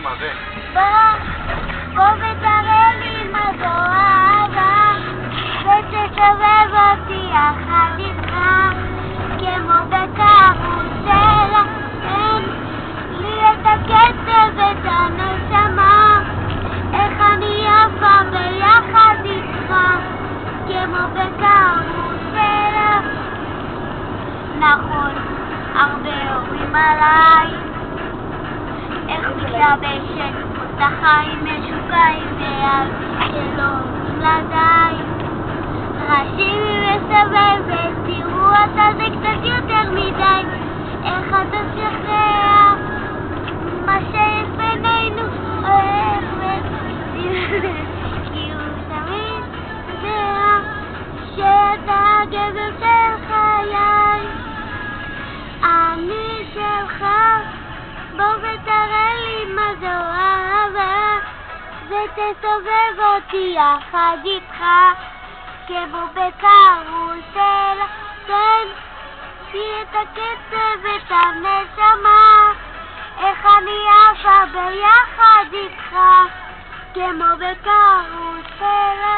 מה זה? בוא ותראה לי מה זו אהבה, ותסובב אותי יחד איתך, כמו בקרוסלה, תן לי את הקצב ואת הנשמה, איך אני יפה ביחד איתך, כמו בקרוסלה. נכון, הרבה אומרים עליי, איך מתלבשת אותך עם משוקעים ועל שלא ילדיי, ראשים מסבבת, תראו אותה זה קצת יותר מדי, איך אתה שכח מה שיש בינינו, הולך כי הוא תמיד יודע שאתה הגבר של חיי, אני שלך. בוא ותראה לי מה זו אהבה, ותסובב אותי יחד איתך, כמו בקרוסלה, תן לי את הקצב ואת הנשמה, איך אני יפה ביחד איתך, כמו בקרוסלה.